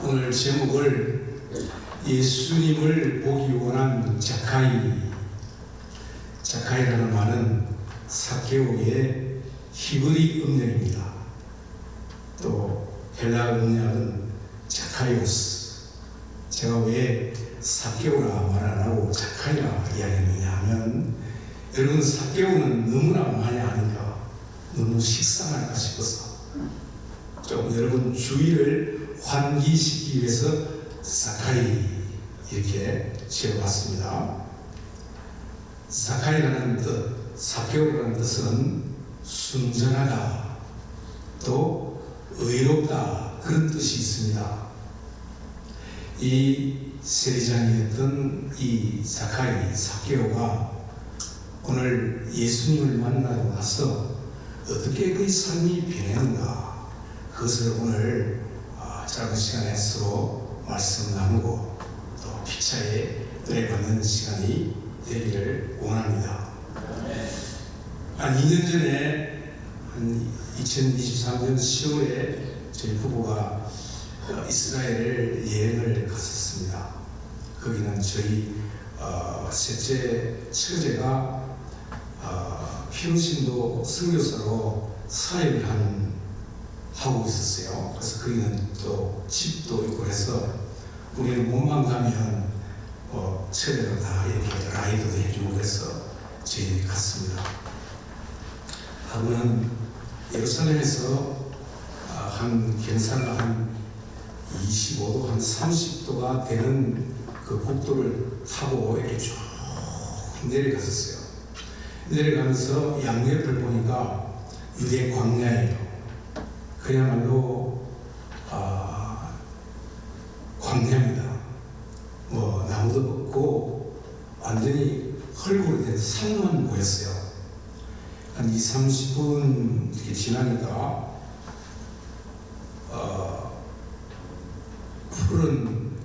오늘 제목을 예수님을 보기 원한 자카이라는 말은 삭개오의 히브리 음력입니다. 또 헬라 음력은 자카이오스. 제가 왜 삭개오라 말 안 하고 자카이라 이야기했느냐 하면, 여러분 삭개오는 너무나 많이 아니까 너무 식상할까 싶어서 좀 여러분 주의를 환기시키기 위해서 자카이 이렇게 지어봤습니다. 자카이라는 뜻, 삭개오라는 뜻은 순전하다, 또 의롭다, 그런 뜻이 있습니다. 이 세리장이었던 이 자카이, 삭개오가 오늘 예수님을 만나고 나서 어떻게 그의 삶이 변했는가, 그것을 오늘 짧은 시간에 서로 말씀 나누고 또 피차에 은혜 받는 시간이 되기를 원합니다. 한 2년 전에, 한 2023년 10월에 저희 부부가 이스라엘을 여행을 갔었습니다. 거기는 저희 셋째 처제가 평신도 선교사로 사역을 하고 있었어요. 그래서 거기는 또 집도 있고 해서 우리는 몸만 가면 처제가 다 이렇게 라이드도 해주고 그래서 저희들이 갔습니다. 하루는 예루살렘에서 한 경사가 한 25도, 한 30도가 되는 그 국도를 타고 이렇게 쭉 내려갔었어요. 내려가면서 양옆을 보니까 유대 광야예요. 그야말로 광야입니다. 나무도 없고 완전히 헐골이 된 산만 보였어요. 한 20-30분 이렇게 지나니까 푸른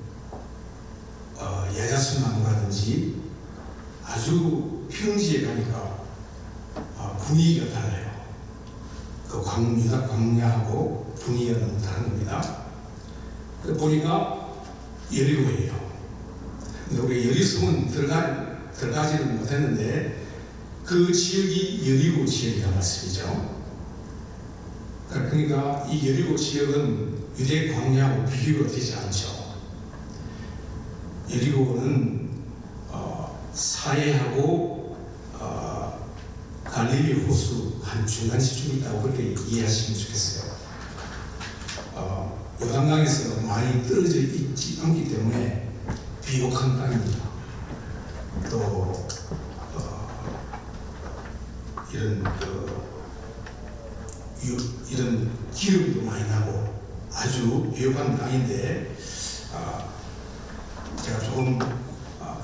야자수나무라든지 아주 평지에 가니까 분위기가 달라요. 그 유다 광야하고 분위기가 너무 다른 겁니다. 보니까 여리고예요. 근데 우리 여리성은 들어가지는 못했는데 그 지역이 여리고 지역이란 말씀이죠. 그러니까 이 여리고 지역은 유대 광야하고 비교가 되지 않죠. 여리고는 사해하고 갈릴리 호수 한 중간시쯤 있다고 그렇게 이해하시면 좋겠어요. 요단강에서 많이 떨어져 있지 않기 때문에 비옥한 땅입니다. 또 이런 기름도 많이 나고 아주 비옥한 땅인데, 제가 조금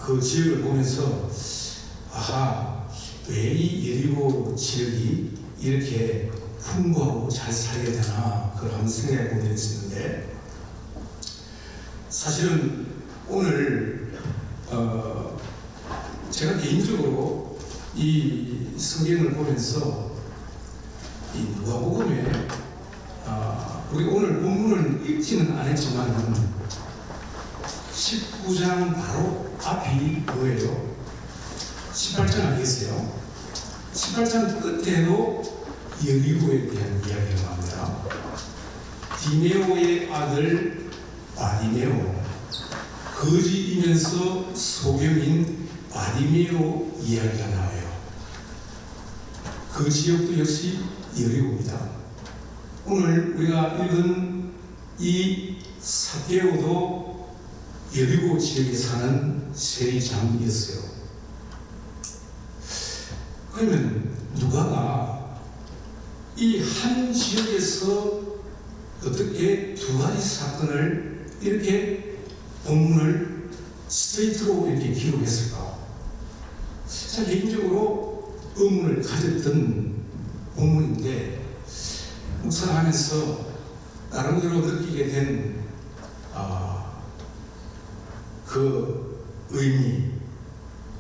그 지역을 보면서 왜 이 여리고 지역이 이렇게 풍부하고 잘 살게 되나, 그걸 한번 생각해 보게 됐었는데, 사실은 오늘 제가 개인적으로 이 성경을 보면서 이 누가복음에 우리 오늘 본문을 읽지는 않았지만 19장 바로 앞이 뭐예요? 18장 아니겠어요? 18장 끝에도 여리고에 대한 이야기가 나옵니다. 디메오의 아들 바디메오, 거지이면서 소경인 바디메오 이야기가 나와요. 그 지역도 역시 여리고입니다. 오늘 우리가 읽은 이 삭개오도 여리고 지역에 사는 세리장이었어요. 그러면 누가가 이 한 지역에서 어떻게 두 가지 사건을 이렇게 본문을 스트레이트로 이렇게 기록했을까? 자, 개인적으로 의문을 가졌던 본문인데, 묵상하면서 나름대로 느끼게 된 그 의미,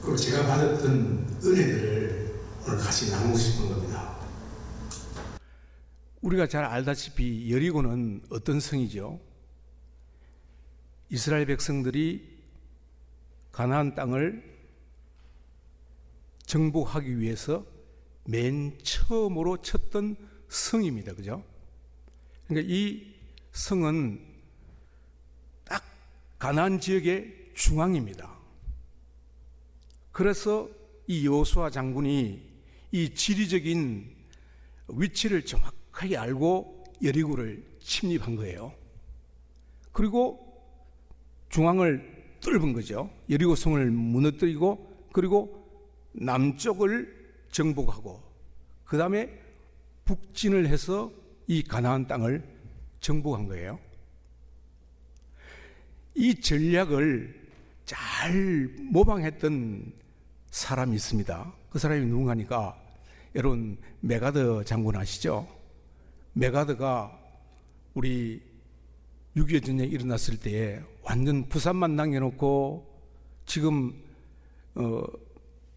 그리고 제가 받았던 은혜들을 오늘 같이 나누고 싶은 겁니다. 우리가 잘 알다시피 여리고는 어떤 성이죠? 이스라엘 백성들이 가나안 땅을 정복하기 위해서 맨 처음으로 쳤던 성입니다. 그죠? 그러니까 이 성은 딱 가나안 지역의 중앙입니다. 그래서 이 여호수아 장군이 이 지리적인 위치를 정확하게 알고 여리고를 침입한 거예요. 그리고 중앙을 뚫은 거죠. 여리고 성을 무너뜨리고, 그리고 남쪽을 정복하고, 그 다음에 북진을 해서 이 가나안 땅을 정복한 거예요. 이 전략을 잘 모방했던 사람이 있습니다. 그 사람이 누군가니까, 여러분 메가더 장군 아시죠? 메가더가 우리 6.25 전쟁이 일어났을 때에 완전 부산만 남겨놓고 지금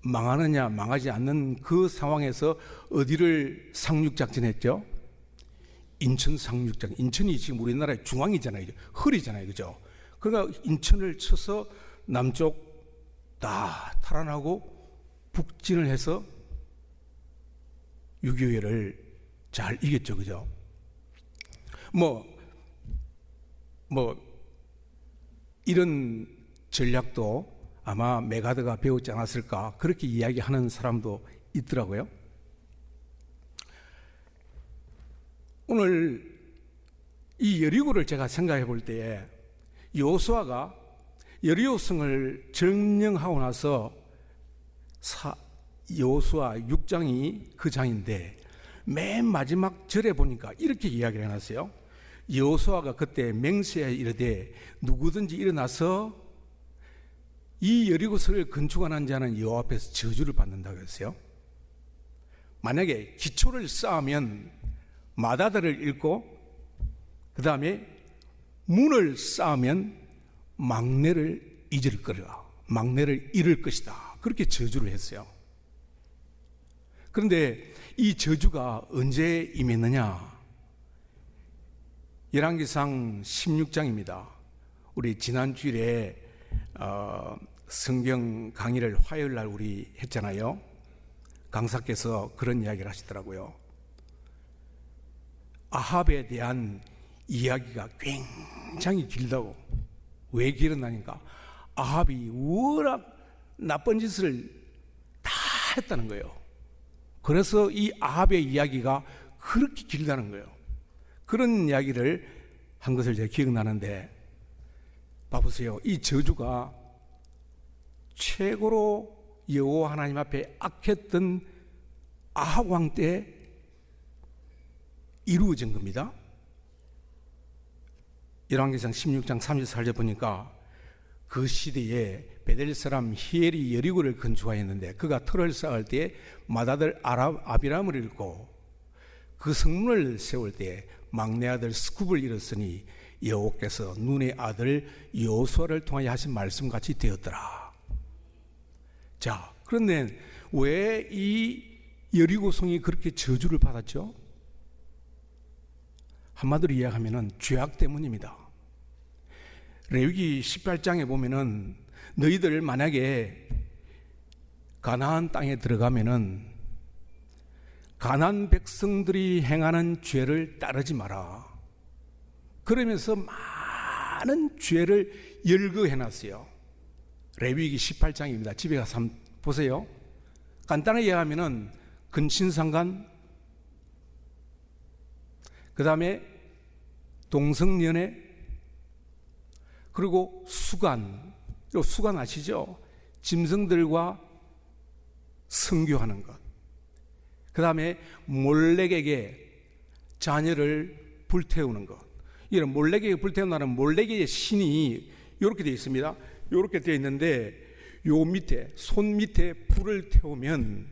망하느냐 망하지 않는 그 상황에서 어디를 상륙작전했죠? 인천 상륙작전. 인천이 지금 우리나라의 중앙이잖아요. 허리잖아요. 그죠? 그러니까 인천을 쳐서 남쪽 다 탈환하고 북진을 해서 6.25를 잘 이겼죠. 그죠? 이런 전략도 아마 메가더가 배우지 않았을까, 그렇게 이야기하는 사람도 있더라고요. 오늘 이 여리고를 제가 생각해 볼 때에 여호수아가 여리고성을 점령하고 나서 여호수아 6장이 그 장인데, 맨 마지막 절에 보니까 이렇게 이야기를 해놨어요. 여호수아가 그때 맹세하여 이르되 누구든지 일어나서 이 여리고성을 건축하는 자는 여호와 앞에서 저주를 받는다고 했어요. 만약에 기초를 쌓으면 마다들을 읽고, 그 다음에 문을 쌓으면 막내를 잊을 거라, 막내를 잃을 것이다, 그렇게 저주를 했어요. 그런데 이 저주가 언제 임했느냐? 열왕기상 16장입니다. 우리 지난 주일에 성경 강의를 화요일 날 우리 했잖아요. 강사께서 그런 이야기를 하시더라고요. 아합에 대한 이야기가 굉장히 길다고. 왜 길었나니까 아합이 워낙 나쁜 짓을 다 했다는 거예요. 그래서 이 아합의 이야기가 그렇게 길다는 거예요. 그런 이야기를 한 것을 제가 기억나는데, 봐보세요. 이 저주가 최고로 여호와 하나님 앞에 악했던 아합 왕 때 이루어진 겁니다. 열왕기상 16장 34절에 보니까 그 시대에 베델 사람 히엘이 여리고를 건축하였는데, 그가 터를 쌓을 때 맏아들 아비람을 잃고 그 성문을 세울 때 막내 아들 스굽을 잃었으니 여호와께서 눈의 아들 여호수아를 통하여 하신 말씀같이 되었더라. 자, 그런데 왜 이 여리고성이 그렇게 저주를 받았죠? 한마디로 이야기하면 죄악 때문입니다. 레위기 18장에 보면은 너희들 만약에 가나안 땅에 들어가면은 가나안 백성들이 행하는 죄를 따르지 마라, 그러면서 많은 죄를 열거해 놨어요. 레위기 18장입니다. 집에 가서 한번 보세요. 간단하게 얘기하면은 근친상간, 그 다음에 동성연애, 그리고 수간. 수간 아시죠? 짐승들과 성교하는 것. 그 다음에 몰렉에게 자녀를 불태우는 것. 이런 몰렉에게 불태운다는 몰렉의 신이 이렇게 되어 있습니다. 이렇게 되어 있는데, 요 밑에, 손 밑에 불을 태우면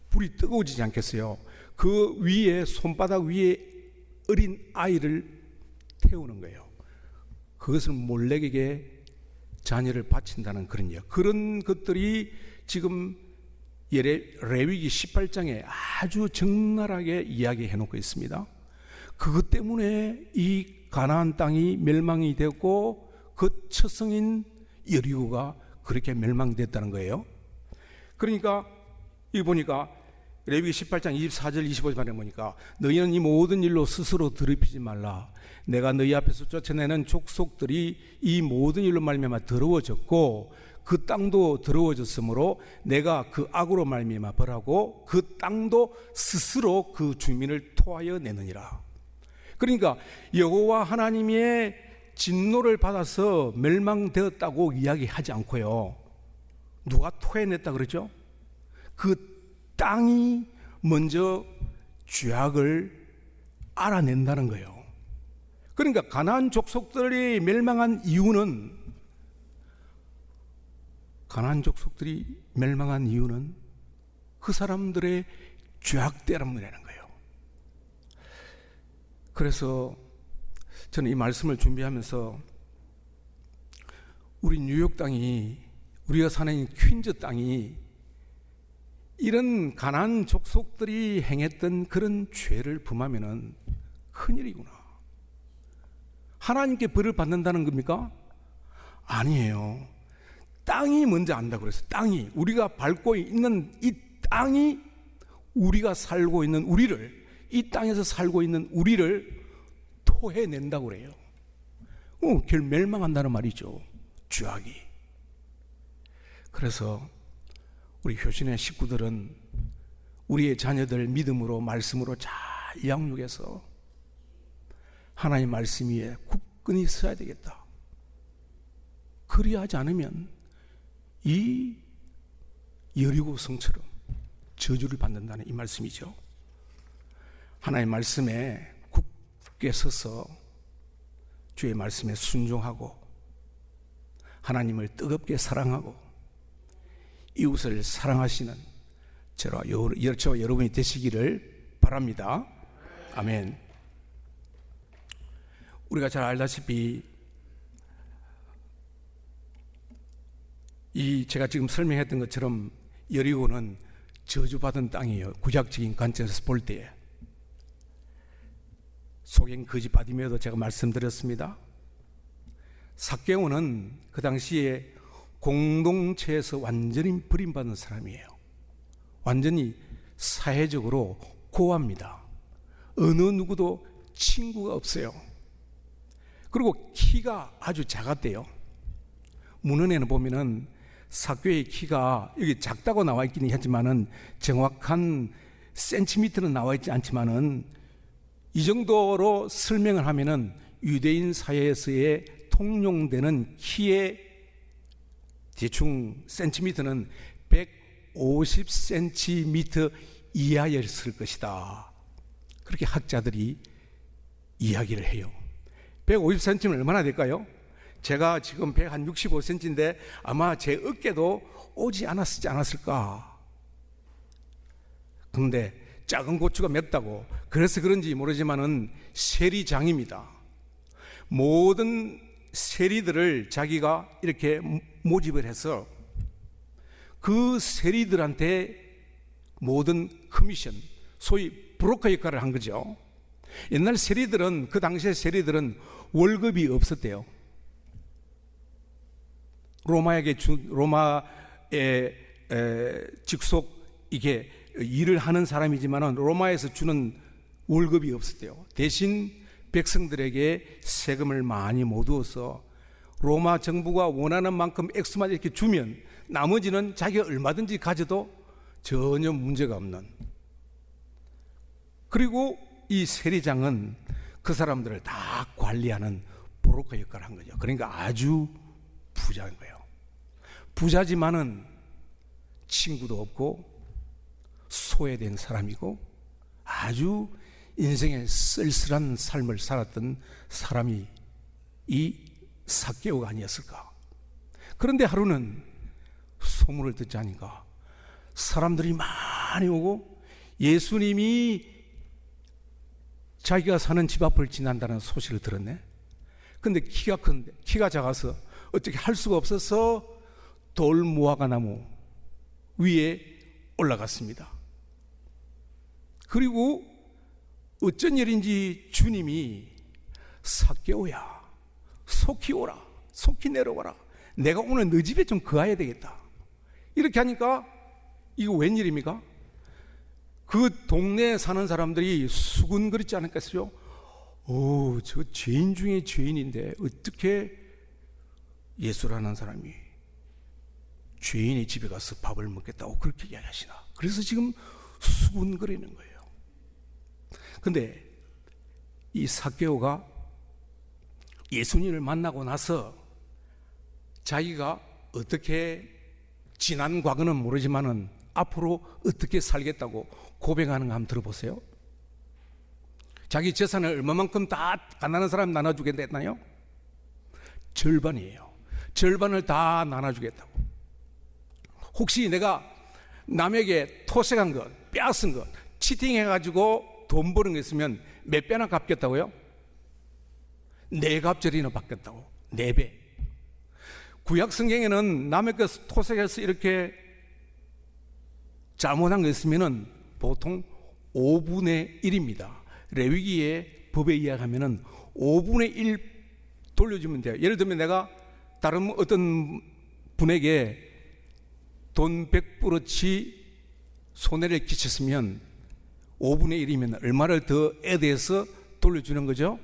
불이 뜨거워지지 않겠어요? 그 위에, 손바닥 위에 어린 아이를 태우는 거예요. 그것을 몰렉에게 자녀를 바친다는 그런 것들이 지금 레위기 18장에 아주 적나라하게 이야기해 놓고 있습니다. 그것 때문에 이 가나안 땅이 멸망이 되었고, 그 처성인 여리고가 그렇게 멸망됐다는 거예요. 그러니까 이 보니까 레위기 18장 24절 25절에 보니까 너희는 이 모든 일로 스스로 더럽히지 말라. 내가 너희 앞에서 쫓아내는 족속들이 이 모든 일로 말미암아 더러워졌고 그 땅도 더러워졌으므로 내가 그 악으로 말미암아 벌하고 그 땅도 스스로 그 주민을 토하여 내느니라. 그러니까 여호와 하나님의 진노를 받아서 멸망되었다고 이야기하지 않고요, 누가 토해냈다 그러죠? 그 땅이 먼저 죄악을 알아낸다는 거예요. 그러니까 가나안 족속들이 멸망한 이유는 그 사람들의 죄악 때문이라는 거예요. 그래서 저는 이 말씀을 준비하면서 우리 뉴욕 땅이, 우리가 사는 퀸즈 땅이 이런 가나안 족속들이 행했던 그런 죄를 범하면은 큰일이구나. 하나님께 벌을 받는다는 겁니까? 아니에요. 땅이 먼저 안다고 그랬어요. 땅이, 우리가 밟고 있는 이 땅이, 우리가 살고 있는 우리를, 이 땅에서 살고 있는 우리를 토해낸다고 그래요. 결 멸망한다는 말이죠, 죄악이. 그래서 우리 효신의 식구들은 우리의 자녀들 믿음으로, 말씀으로 잘 양육해서 하나님 말씀 위에 굳건히 서야 되겠다. 그리하지 않으면 이 여리고 성처럼 저주를 받는다는 이 말씀이죠. 하나님 말씀에 굳게 서서 주의 말씀에 순종하고 하나님을 뜨겁게 사랑하고 이웃을 사랑하시는 저와 여러분이 되시기를 바랍니다. 아멘. 우리가 잘 알다시피 이 제가 지금 설명했던 것처럼 여리고는 저주받은 땅이에요. 구약적인 관점에서 볼 때에. 속인 거짓 바디메오도 제가 말씀드렸습니다. 삭개오는 그 당시에 공동체에서 완전히 버림받은 사람이에요. 완전히 사회적으로 고아입니다. 어느 누구도 친구가 없어요. 그리고 키가 아주 작았대요. 문헌에는 보면은 삭개오의 키가 여기 작다고 나와 있기는 하지만은 정확한 센티미터는 나와 있지 않지만은 이 정도로 설명을 하면은 유대인 사회에서의 통용되는 키의 대충 센티미터는 150cm 이하였을 것이다. 그렇게 학자들이 이야기를 해요. 150cm는 얼마나 될까요? 제가 지금 165cm인데 아마 제 어깨도 오지 않았을까. 그런데 작은 고추가 맵다고, 그래서 그런지 모르지만은 세리장입니다. 모든 세리들을 자기가 이렇게 모집을 해서 그 세리들한테 모든 커미션, 소위 브로커 역할을 한 거죠. 옛날 세리들은, 그 당시의 세리들은 월급이 없었대요. 로마의 직속 이게 일을 하는 사람이지만은 로마에서 주는 월급이 없었대요. 대신 백성들에게 세금을 많이 모두어서 로마 정부가 원하는 만큼 액수만 이렇게 주면 나머지는 자기가 얼마든지 가져도 전혀 문제가 없는. 그리고 이 세리장은 그 사람들을 다 관리하는 브로커 역할을 한 거죠. 그러니까 아주 부자인 거예요. 부자지만은 친구도 없고 소외된 사람이고 아주 인생의 쓸쓸한 삶을 살았던 사람이 이 삭개오가 아니었을까. 그런데 하루는 소문을 듣자니까 사람들이 많이 오고 예수님이 자기가 사는 집 앞을 지난다는 소식을 들었네. 근데 키가 작아서 어떻게 할 수가 없어서 돌무화과 나무 위에 올라갔습니다. 그리고 어쩐 일인지 주님이 삭개오야, 속히 오라, 속히 내려와라. 내가 오늘 너 집에 좀 거해야 되겠다. 이렇게 하니까 이거 웬일입니까? 그 동네에 사는 사람들이 수군거리지 않았겠어요? 저 죄인 중에 죄인인데 어떻게 예수라는 사람이 죄인의 집에 가서 밥을 먹겠다고 그렇게 이야기하시나? 그래서 지금 수군거리는 거예요. 근데 이 삭개오가 예수님을 만나고 나서 자기가 어떻게 지난 과거는 모르지만은 앞으로 어떻게 살겠다고 고백하는가 한번 들어보세요. 자기 재산을 얼마만큼 다 가난한 사람 나눠주겠다 했나요? 절반이에요. 절반을 다 나눠주겠다고. 혹시 내가 남에게 토색한 것, 빼앗은 것, 치팅해가지고 돈 버는 거 있으면 몇 배나 갚겠다고요? 4갑절이나 받겠다고. 4배. 구약 성경에는 남의 것 토색해서 이렇게 잘못한 거 있으면은 보통 5분의 1입니다. 레위기의 법에 의하면은 5분의 1 돌려주면 돼요. 예를 들면 내가 다른 어떤 분에게 돈 100%치 손해를 끼쳤으면 5분의 1이면 얼마를 더 애대해서 돌려주는 거죠?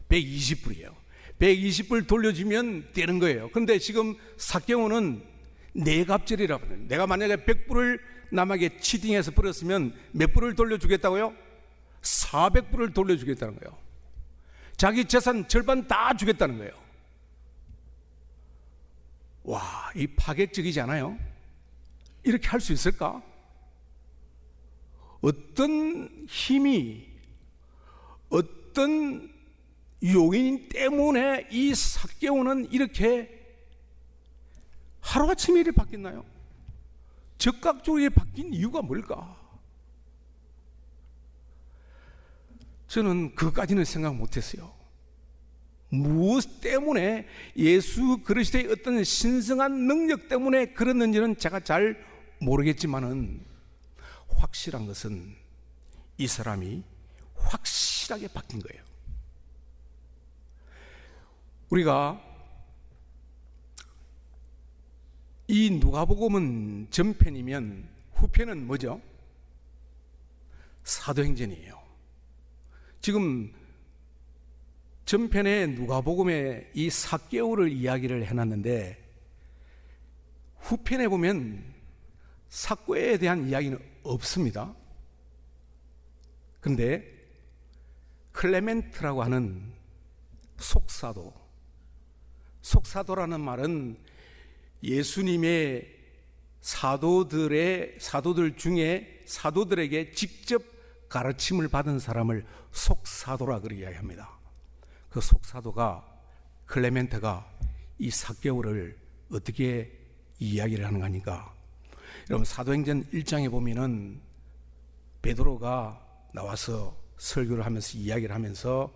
120불이에요. 120불 돌려주면 되는 거예요. 그런데 지금 삭개오는 4갑절이라고 해요. 내가 만약에 100불을 남에게 치팅해서 버렸으면 몇 불을 돌려주겠다고요? 400불을 돌려주겠다는 거예요. 자기 재산 절반 다 주겠다는 거예요. 와, 이 파격적이지 않아요? 이렇게 할 수 있을까? 어떤 힘이, 어떤 요인 때문에 이 삭개오는 이렇게 하루아침에 이렇게 바뀌나요? 즉각적으로 바뀐 이유가 뭘까? 저는 그것까지는 생각 못했어요. 무엇 때문에 예수 그리스도의 어떤 신성한 능력 때문에 그랬는지는 제가 잘 모르겠지만은 확실한 것은 이 사람이 확실하게 바뀐 거예요. 우리가 이 누가복음은 전편이면 후편은 뭐죠? 사도행전이에요. 지금 전편에 누가복음에 이 삭개오를 이야기를 해놨는데 후편에 보면 삭개오에 대한 이야기는 없습니다. 그런데 클레멘트라고 하는 속사도라는 말은 예수님의 사도들 중에 사도들에게 직접 가르침을 받은 사람을 속사도라 그렇게 이야기합니다. 그 속사도가 클레멘트가 이 삭개오를 어떻게 이야기를 하는 거니까, 여러분 사도행전 1장에 보면은 베드로가 나와서 설교를 하면서 이야기를 하면서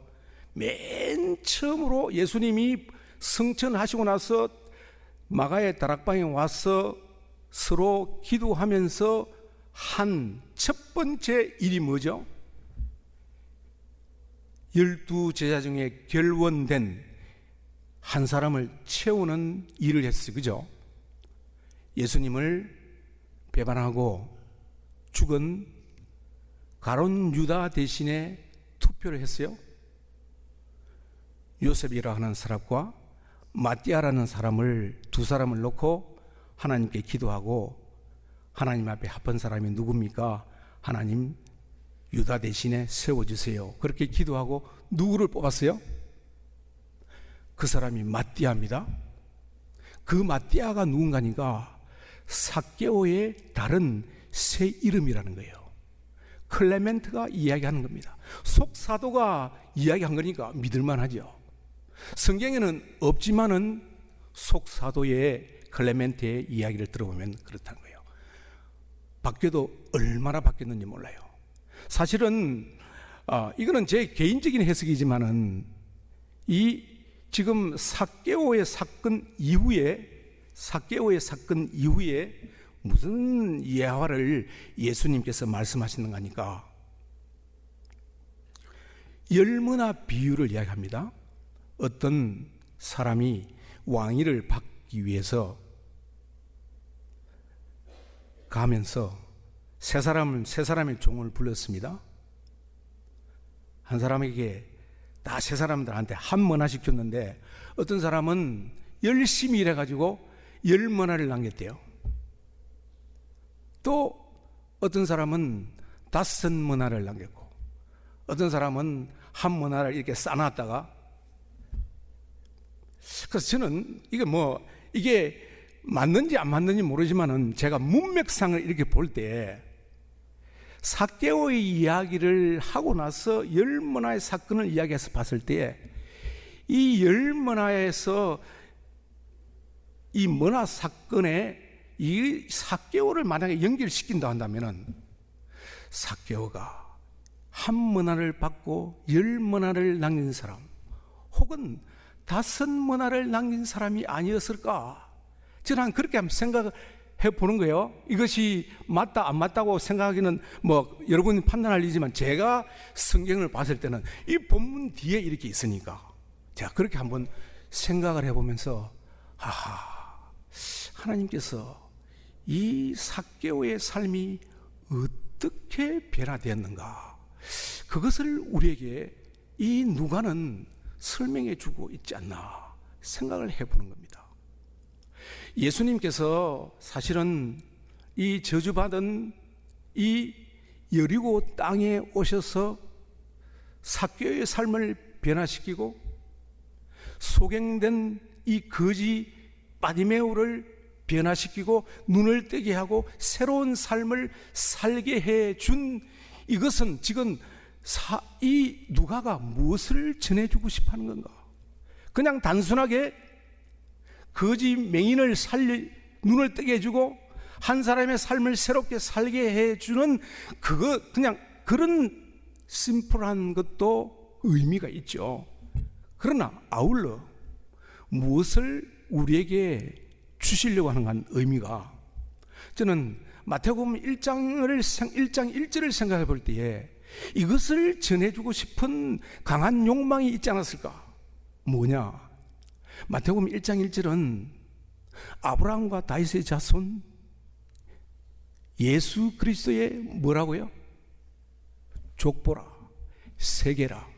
맨 처음으로 예수님이 승천하시고 나서 마가의 다락방에 와서 서로 기도하면서 한 첫 번째 일이 뭐죠? 12 제자 중에 결원된 한 사람을 채우는 일을 했어요. 그죠? 예수님을 배반하고 죽은 가룟 유다 대신에 투표를 했어요. 요셉이라 하는 사람과 마띠아라는 사람을, 두 사람을 놓고 하나님께 기도하고, 하나님 앞에 합한 사람이 누굽니까? 하나님 유다 대신에 세워주세요. 그렇게 기도하고 누구를 뽑았어요? 그 사람이 마띠아입니다. 그 마띠아가 누군가니까 삭개오의 다른 새 이름이라는 거예요. 클레멘트가 이야기하는 겁니다. 속사도가 이야기한 거니까 믿을만하죠. 성경에는 없지만은 속사도의 클레멘트의 이야기를 들어보면 그렇다는 거예요. 바뀌어도 얼마나 바뀌었는지 몰라요. 사실은 이거는 제 개인적인 해석이지만은 이 지금 삭개오의 사건 이후에 무슨 예화를 예수님께서 말씀하시는 거니까 열무나 비유를 이야기합니다. 어떤 사람이 왕위를 받기 위해서 가면서 세 사람의 종을 불렀습니다. 한 사람에게 다 세 사람들한테 한 머나씩 줬는데 어떤 사람은 열심히 일해가지고 10머나를 남겼대요. 또 어떤 사람은 5머나를 남겼고 어떤 사람은 한 머나를 이렇게 싸놨다가, 그래서 저는 이게 맞는지 안 맞는지 모르지만은 제가 문맥상을 이렇게 볼 때 삭개오의 이야기를 하고 나서 10머나의 사건을 이야기해서 봤을 때 이 10머나에서 이 머나 사건에 이 삭개오를 만약에 연결시킨다 한다면은 삭개오가 한 머나를 받고 10머나를 남긴 사람 혹은 5머나를 남긴 사람이 아니었을까? 저는 그렇게 한번 생각해 보는 거예요. 이것이 맞다 안 맞다고 생각하기는 여러분이 판단할 일이지만 제가 성경을 봤을 때는 이 본문 뒤에 이렇게 있으니까 제가 그렇게 한번 생각을 해보면서 하나님께서 이 삭개오의 삶이 어떻게 변화되었는가, 그것을 우리에게 이 누가는 설명해 주고 있지 않나 생각을 해보는 겁니다. 예수님께서 사실은 이 저주받은 이 여리고 땅에 오셔서 삭개오의 삶을 변화시키고 소경된 이 거지 바디메오를 변화시키고 눈을 뜨게 하고 새로운 삶을 살게 해준, 이것은 지금 이 누가가 무엇을 전해주고 싶어하는 건가? 그냥 단순하게 거지 맹인을 눈을 뜨게 해주고 한 사람의 삶을 새롭게 살게 해주는 그냥 그런 심플한 것도 의미가 있죠. 그러나 아울러 무엇을 우리에게 주시려고 하는 한 의미가, 저는 마태복음 1장 1절을 생각해 볼 때에 이것을 전해주고 싶은 강한 욕망이 있지 않았을까? 뭐냐? 마태복음 1장 1절은 아브라함과 다윗의 자손 예수 그리스도의 뭐라고요? 족보라, 세계라.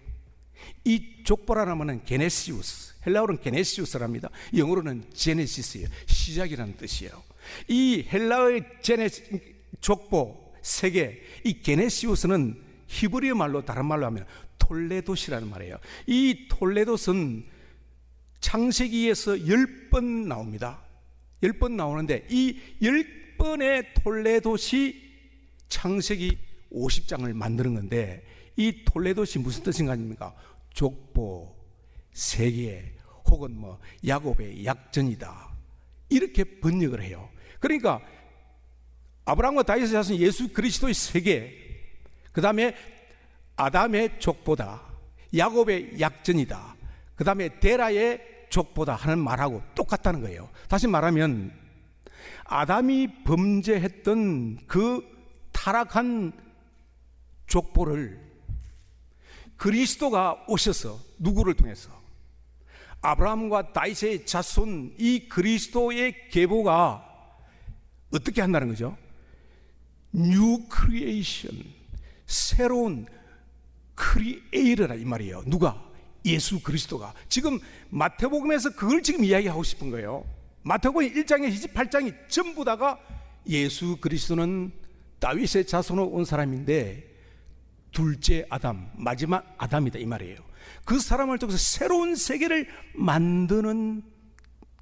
이 족보라라는 게네시우스, 헬라어로는 게네시우스랍니다. 영어로는 제네시스예요. 시작이라는 뜻이에요. 이 헬라어의 족보, 세계, 이 게네시우스는 히브리어 말로, 다른 말로 하면 톨레도시라는 말이에요. 이 톨레도스는 창세기에서 10번 나옵니다. 10번 나오는데 이 10번의 톨레도시 창세기 50장을 만드는 건데, 이 톨레도시 무슨 뜻인가 아닙니까? 족보, 세계, 혹은 야곱의 약전이다, 이렇게 번역을 해요. 그러니까 아브라함과 다윗의 자손 예수 그리스도의 세계, 그 다음에 아담의 족보다, 야곱의 약전이다, 그 다음에 데라의 족보다 하는 말하고 똑같다는 거예요. 다시 말하면 아담이 범죄했던 그 타락한 족보를 그리스도가 오셔서 누구를 통해서? 아브라함과 다윗의 자손 이 그리스도의 계보가 어떻게 한다는 거죠? New creation, 새로운 크리에이터라 이 말이에요. 누가? 예수 그리스도가. 지금 마태복음에서 그걸 지금 이야기하고 싶은 거예요. 마태복음 1장에 28장이 전부 다가 예수 그리스도는 다윗의 자손으로 온 사람인데 둘째 아담, 마지막 아담이다 이 말이에요. 그 사람을 통해서 새로운 세계를 만드는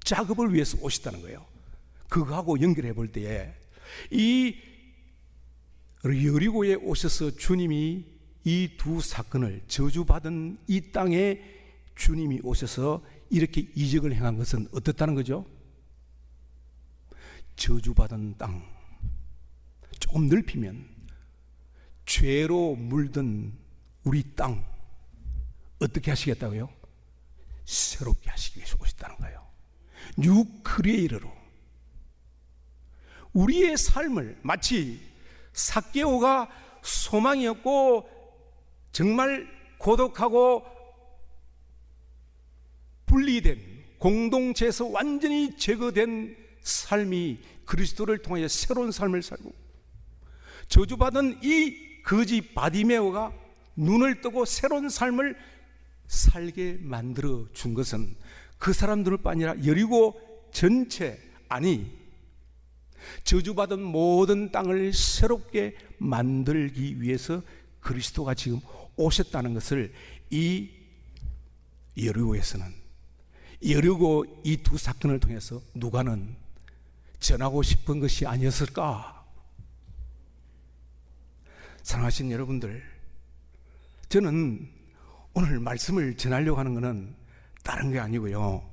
작업을 위해서 오셨다는 거예요. 그거하고 연결해 볼 때에 이 여리고에 오셔서 주님이 이 두 사건을, 저주받은 이 땅에 주님이 오셔서 이렇게 이적을 행한 것은 어떻다는 거죠? 저주받은 땅, 조금 넓히면 죄로 물든 우리 땅 어떻게 하시겠다고요? 새롭게 하시기 위해서 오셨다는 거예요. 뉴 크리에이터로 우리의 삶을, 마치 삭개오가 소망이 없고 정말 고독하고 분리된, 공동체에서 완전히 제거된 삶이 그리스도를 통하여 새로운 삶을 살고, 저주받은 이 거지 바디메오가 눈을 뜨고 새로운 삶을 살게 만들어 준 것은 그 사람들뿐 아니라 여리고 전체, 아니 저주받은 모든 땅을 새롭게 만들기 위해서 그리스도가 지금 오셨다는 것을 이 여리고에서는, 여리고 이 두 사건을 통해서 누가는 전하고 싶은 것이 아니었을까? 사랑하신 여러분들, 저는 오늘 말씀을 전하려고 하는 것은 다른 게 아니고요,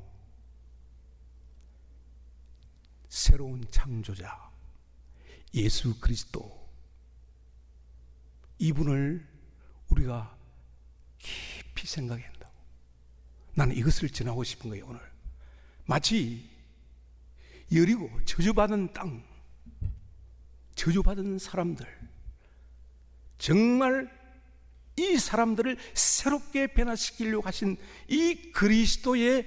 새로운 창조자 예수 그리스도, 이분을 우리가 깊이 생각해야 한다고, 나는 이것을 전하고 싶은 거예요. 오늘 마치 여리고 저주받은 땅, 저주받은 사람들, 정말 이 사람들을 새롭게 변화시키려고 하신 이 그리스도의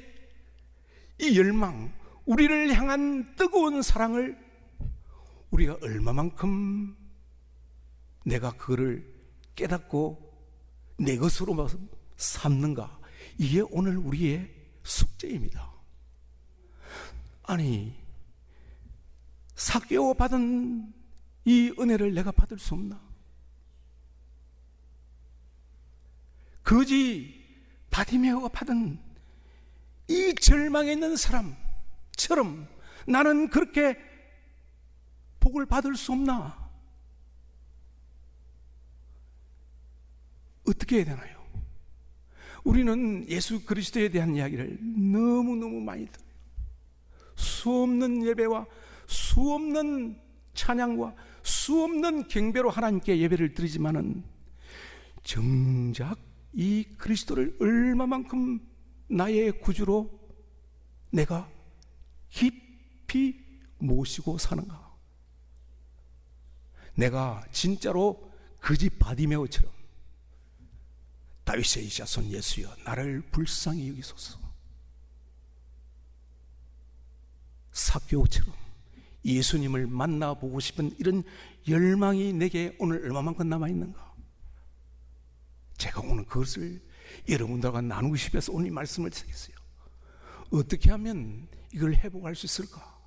이 열망, 우리를 향한 뜨거운 사랑을 우리가 얼마만큼 내가 그거를 깨닫고 내 것으로 삼는가, 이게 오늘 우리의 숙제입니다. 아니, 삭개오 받은 이 은혜를 내가 받을 수 없나? 거지 바디메오가 받은 이 절망에 있는 사람처럼 나는 그렇게 복을 받을 수 없나? 어떻게 해야 되나요? 우리는 예수 그리스도에 대한 이야기를 너무너무 많이 들어요. 수없는 예배와 수없는 찬양과 수없는 경배로 하나님께 예배를 드리지만은 정작 이 그리스도를 얼마만큼 나의 구주로 내가 깊이 모시고 사는가? 내가 진짜로 거지 바디메오처럼 다윗의 자손 예수여 나를 불쌍히 여기소서, 삭개오처럼 예수님을 만나보고 싶은 이런 열망이 내게 오늘 얼마만큼 남아있는가? 제가 오늘 그것을 여러분들과 나누고 싶어서 오늘 이 말씀을 드리겠어요. 어떻게 하면 이걸 회복할 수 있을까?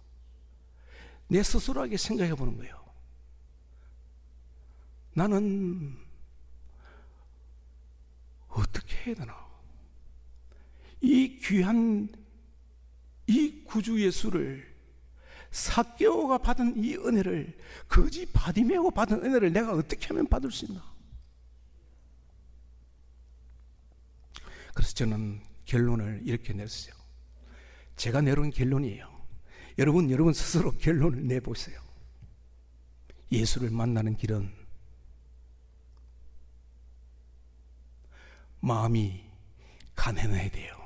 내 스스로에게 생각해 보는 거예요. 나는 어떻게 해야 되나? 이 귀한 이 구주 예수를, 삭개오가 받은 이 은혜를, 거지 바디메오가 받은 은혜를 내가 어떻게 하면 받을 수 있나? 그래서 저는 결론을 이렇게 냈어요. 제가 내놓은 결론이에요. 여러분 스스로 결론을 내보세요. 예수를 만나는 길은 마음이 가난해야 돼요.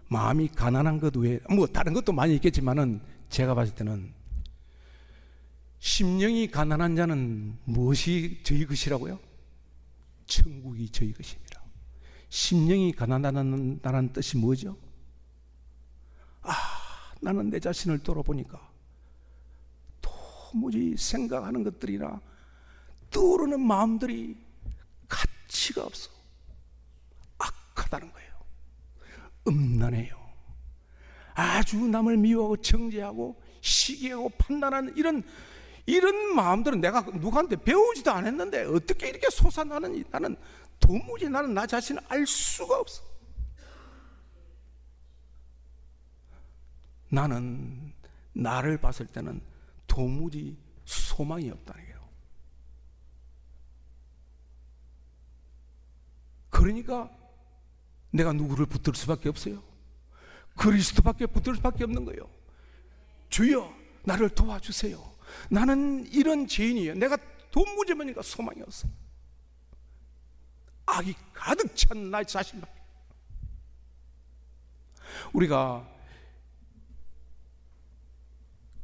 마음이 가난한 것 외에 뭐 다른 것도 많이 있겠지만은 제가 봤을 때는 심령이 가난한 자는 무엇이 저희 것이라고요? 천국이 저희 것입니다. 심령이 가난하다는 뜻이 뭐죠? 나는 내 자신을 돌아보니까 도무지 생각하는 것들이나 떠오르는 마음들이 가치가 없어. 악하다는 거예요. 음란해요. 아주 남을 미워하고 정죄하고 시기하고 판단하는 이런 마음들은 내가 누구한테 배우지도 않았는데 어떻게 이렇게 솟아나는지 도무지 나는 나 자신을 알 수가 없어. 나는 나를 봤을 때는 도무지 소망이 없다는 거예요. 그러니까 내가 누구를 붙들 수밖에 없어요. 그리스도밖에 붙들 수밖에 없는 거예요. 주여 나를 도와주세요. 나는 이런 죄인이에요. 내가 도무지 보니까 소망이 없어. 악이 가득 찬 나 자신밖에. 우리가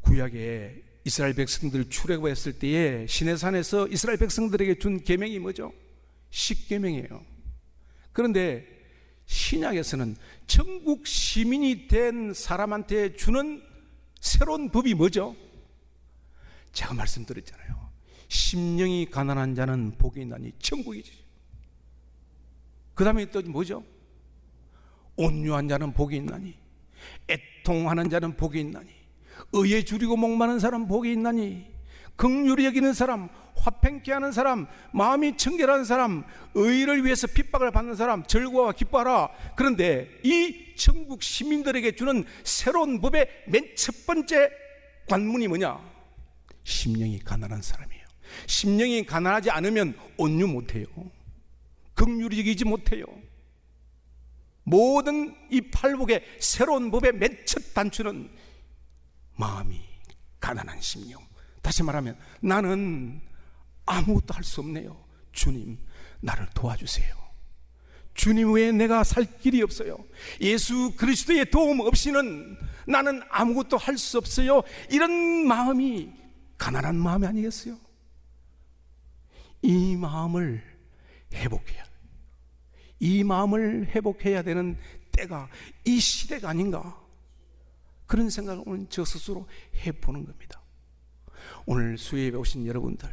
구약에 이스라엘 백성들 출애굽했을 때에 시내산에서 이스라엘 백성들에게 준 계명이 뭐죠? 십계명이에요. 그런데 신약에서는 천국 시민이 된 사람한테 주는 새로운 법이 뭐죠? 제가 말씀드렸잖아요. 심령이 가난한 자는 복이 있나니 천국이지. 그 다음에 또 뭐죠? 온유한 자는 복이 있나니, 애통하는 자는 복이 있나니, 의에 줄이고 목마른 사람 복이 있나니, 긍휼히 여기는 사람, 화평케 하는 사람, 마음이 청결한 사람, 의를 위해서 핍박을 받는 사람 즐거워 기뻐하라. 그런데 이 천국 시민들에게 주는 새로운 법의 맨 첫 번째 관문이 뭐냐? 심령이 가난한 사람이에요. 심령이 가난하지 않으면 온유 못해요. 긍휼히 여기지 못해요. 모든 이 팔복의 새로운 법의 맨 첫 단추는 마음이 가난한 심령. 다시 말하면 나는 아무것도 할 수 없네요. 주님, 나를 도와주세요. 주님 외에 내가 살 길이 없어요. 예수 그리스도의 도움 없이는 나는 아무것도 할 수 없어요. 이런 마음이 가난한 마음이 아니겠어요? 이 마음을 회복해야, 이 마음을 회복해야 되는 때가 이 시대가 아닌가, 그런 생각을 오늘 저 스스로 해보는 겁니다. 오늘 수요예배 오신 여러분들,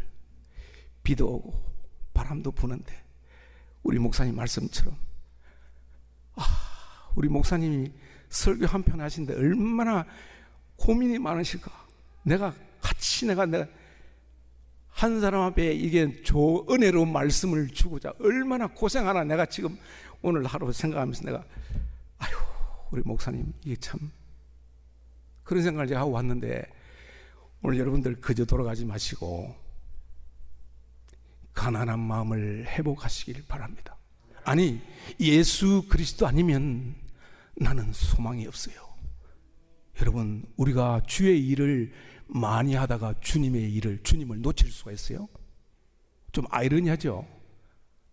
비도 오고 바람도 부는데 우리 목사님 말씀처럼 우리 목사님이 설교 한 편 하시는데 얼마나 고민이 많으실까. 내가 한 사람 앞에 이게 은혜로운 말씀을 주고자 얼마나 고생하나. 내가 지금 오늘 하루 생각하면서 내가 우리 목사님 이게 참, 그런 생각을 제가 하고 왔는데, 오늘 여러분들 그저 돌아가지 마시고 가난한 마음을 회복하시길 바랍니다. 아니, 예수 그리스도 아니면 나는 소망이 없어요. 여러분, 우리가 주의 일을 많이 하다가 주님을 놓칠 수가 있어요? 좀 아이러니하죠?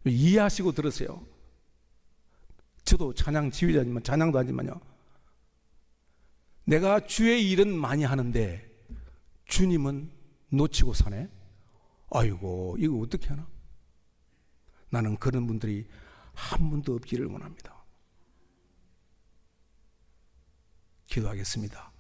이해하시고 들으세요. 저도 찬양 지휘자지만, 찬양도 하지만요, 내가 주의 일은 많이 하는데 주님은 놓치고 사네? 아이고, 이거 어떻게 하나? 나는 그런 분들이 한 분도 없기를 원합니다. 기도하겠습니다.